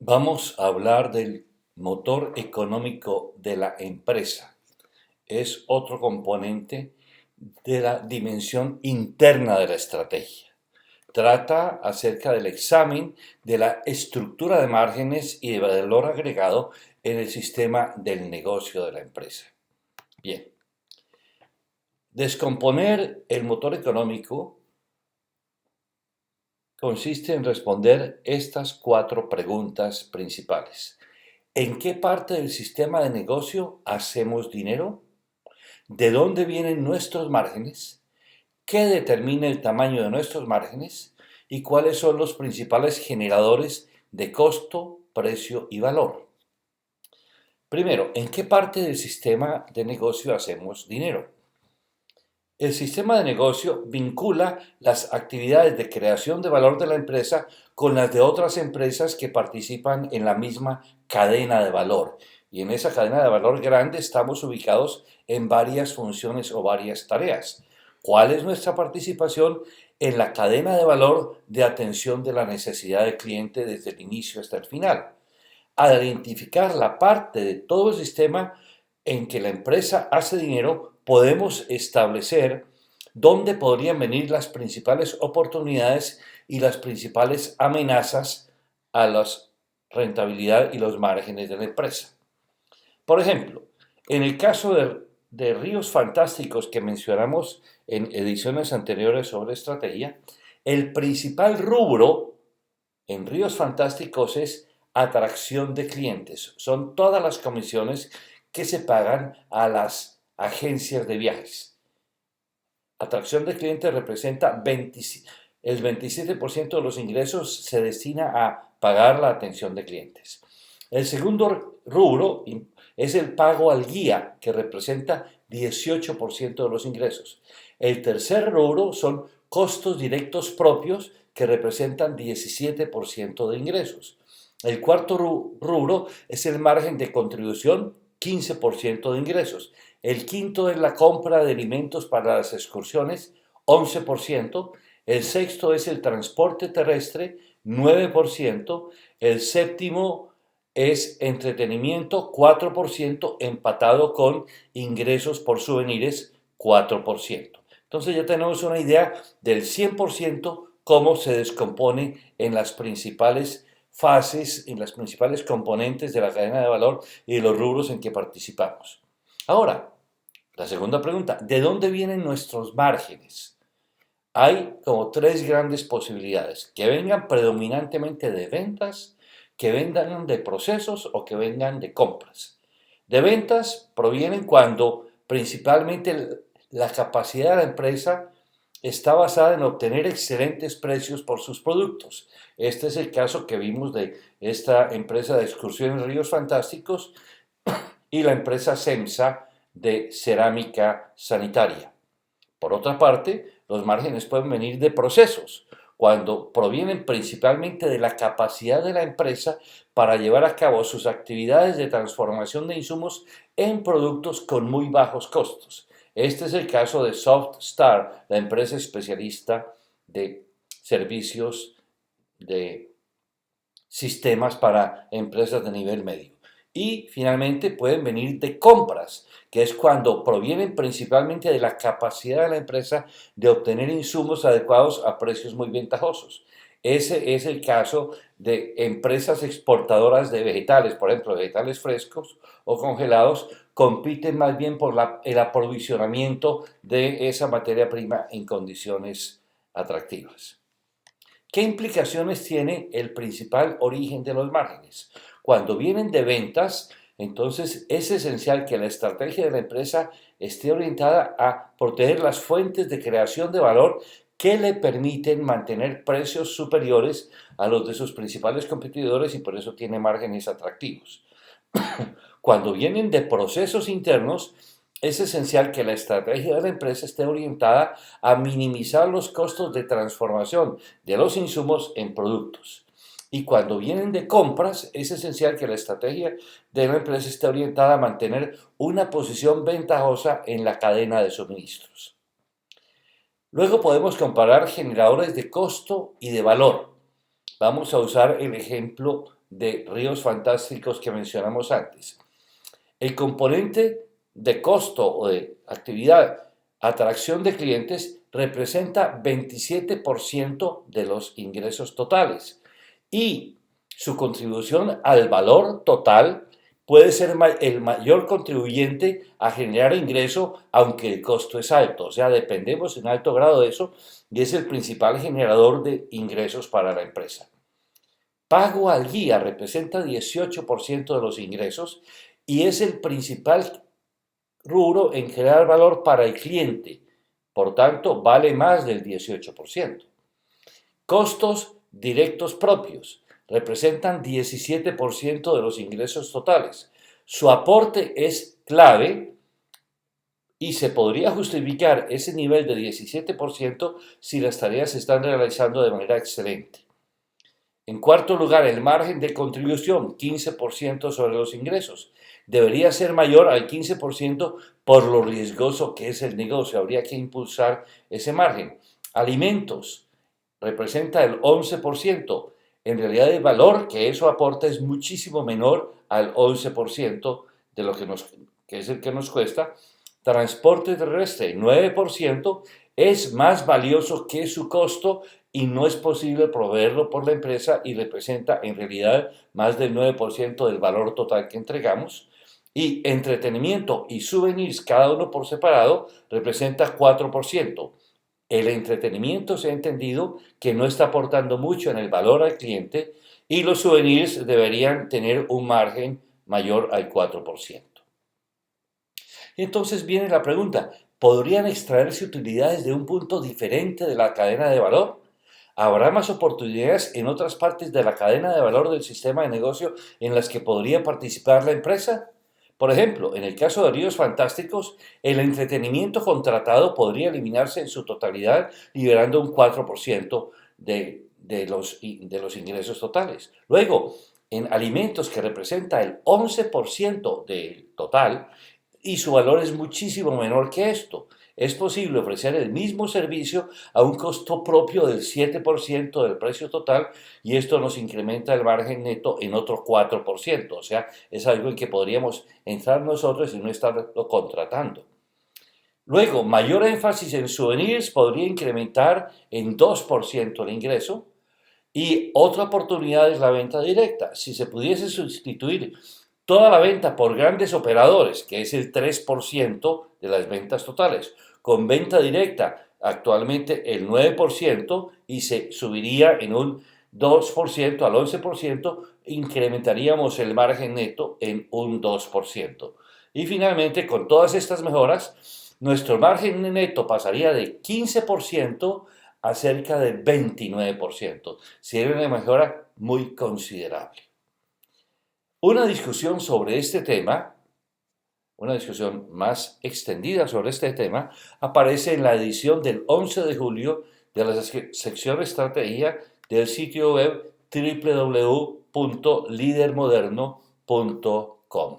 Vamos a hablar del motor económico de la empresa. Es otro componente de la dimensión interna de la estrategia. Trata acerca del examen de la estructura de márgenes y de valor agregado en el sistema del negocio de la empresa. Bien, descomponer el motor económico consiste en responder estas cuatro preguntas principales. ¿En qué parte del sistema de negocio hacemos dinero? ¿De dónde vienen nuestros márgenes? ¿Qué determina el tamaño de nuestros márgenes? ¿Y cuáles son los principales generadores de costo, precio y valor? Primero, ¿en qué parte del sistema de negocio hacemos dinero? El sistema de negocio vincula las actividades de creación de valor de la empresa con las de otras empresas que participan en la misma cadena de valor. Y en esa cadena de valor grande estamos ubicados en varias funciones o varias tareas. ¿Cuál es nuestra participación en la cadena de valor de atención de la necesidad del cliente desde el inicio hasta el final? Al identificar la parte de todo el sistema en que la empresa hace dinero, podemos establecer dónde podrían venir las principales oportunidades y las principales amenazas a la rentabilidad y los márgenes de la empresa. Por ejemplo, en el caso de Ríos Fantásticos que mencionamos en ediciones anteriores sobre estrategia, el principal rubro en Ríos Fantásticos es atracción de clientes. Son todas las comisiones que se pagan a las agencias de viajes. Atracción de clientes representa el 27% de los ingresos se destina a pagar la atención de clientes. El segundo rubro es el pago al guía, que representa 18% de los ingresos. El tercer rubro son costos directos propios, que representan 17% de ingresos. El cuarto rubro es el margen de contribución, 15% de ingresos. El quinto es la compra de alimentos para las excursiones, 11%. El sexto es el transporte terrestre, 9%. El séptimo es entretenimiento, 4%, empatado con ingresos por souvenirs, 4%. Entonces ya tenemos una idea del 100% cómo se descompone en las principales fases, en las principales componentes de la cadena de valor y de los rubros en que participamos. Ahora, la segunda pregunta, ¿de dónde vienen nuestros márgenes? Hay como tres grandes posibilidades, que vengan predominantemente de ventas, que vengan de procesos o que vengan de compras. De ventas provienen cuando principalmente la capacidad de la empresa está basada en obtener excelentes precios por sus productos. Este es el caso que vimos de esta empresa de excursiones Ríos Fantásticos y la empresa SEMSA de cerámica sanitaria. Por otra parte, los márgenes pueden venir de procesos, cuando provienen principalmente de la capacidad de la empresa para llevar a cabo sus actividades de transformación de insumos en productos con muy bajos costos. Este es el caso de SoftStar, la empresa especialista de servicios de sistemas para empresas de nivel medio. Y finalmente pueden venir de compras, que es cuando provienen principalmente de la capacidad de la empresa de obtener insumos adecuados a precios muy ventajosos. Ese es el caso de empresas exportadoras de vegetales, por ejemplo, vegetales frescos o congelados, compiten más bien por el aprovisionamiento de esa materia prima en condiciones atractivas. ¿Qué implicaciones tiene el principal origen de los márgenes? Cuando vienen de ventas, entonces es esencial que la estrategia de la empresa esté orientada a proteger las fuentes de creación de valor que le permiten mantener precios superiores a los de sus principales competidores y por eso tiene márgenes atractivos. Cuando vienen de procesos internos, es esencial que la estrategia de la empresa esté orientada a minimizar los costos de transformación de los insumos en productos. Y cuando vienen de compras, es esencial que la estrategia de la empresa esté orientada a mantener una posición ventajosa en la cadena de suministros. Luego podemos comparar generadores de costo y de valor. Vamos a usar el ejemplo de Ríos Fantásticos que mencionamos antes. El componente de costo o de actividad, atracción de clientes, representa 27% de los ingresos totales y su contribución al valor total puede ser el mayor contribuyente a generar ingreso, aunque el costo es alto. O sea, dependemos en alto grado de eso y es el principal generador de ingresos para la empresa. Pago al guía representa 18% de los ingresos y es el principal rubro en generar valor para el cliente. Por tanto, vale más del 18%. Costos directos propios representan 17% de los ingresos totales. Su aporte es clave y se podría justificar ese nivel de 17% si las tareas se están realizando de manera excelente. En cuarto lugar, el margen de contribución, 15% sobre los ingresos. Debería ser mayor al 15% por lo riesgoso que es el negocio. Habría que impulsar ese margen. Alimentos, representa el 11%. En realidad el valor que eso aporta es muchísimo menor al 11% de lo que es el que nos cuesta. Transporte terrestre, 9%, es más valioso que su costo y no es posible proveerlo por la empresa y representa en realidad más del 9% del valor total que entregamos. Y entretenimiento y souvenirs, cada uno por separado, representa 4%. El entretenimiento se ha entendido que no está aportando mucho en el valor al cliente y los souvenirs deberían tener un margen mayor al 4%. Entonces viene la pregunta, ¿podrían extraerse utilidades de un punto diferente de la cadena de valor? ¿Habrá más oportunidades en otras partes de la cadena de valor del sistema de negocio en las que podría participar la empresa? Por ejemplo, en el caso de Ríos Fantásticos, el entretenimiento contratado podría eliminarse en su totalidad, liberando un 4% de los ingresos totales. Luego, en alimentos, que representa el 11% del total, y su valor es muchísimo menor que esto. Es posible ofrecer el mismo servicio a un costo propio del 7% del precio total y esto nos incrementa el margen neto en otro 4%. O sea, es algo en que podríamos entrar nosotros y no estarlo contratando. Luego, mayor énfasis en souvenirs podría incrementar en 2% el ingreso. Y otra oportunidad es la venta directa. Si se pudiese sustituir toda la venta por grandes operadores, que es el 3% de las ventas totales, con venta directa actualmente el 9% y se subiría en un 2% al 11%, incrementaríamos el margen neto en un 2%. Y finalmente, con todas estas mejoras, nuestro margen neto pasaría de 15% a cerca de 29%. Sería una mejora muy considerable. Una discusión sobre este tema, una discusión más extendida sobre este tema, aparece en la edición del 11 de julio de la sección Estrategia del sitio web www.lidermoderno.com.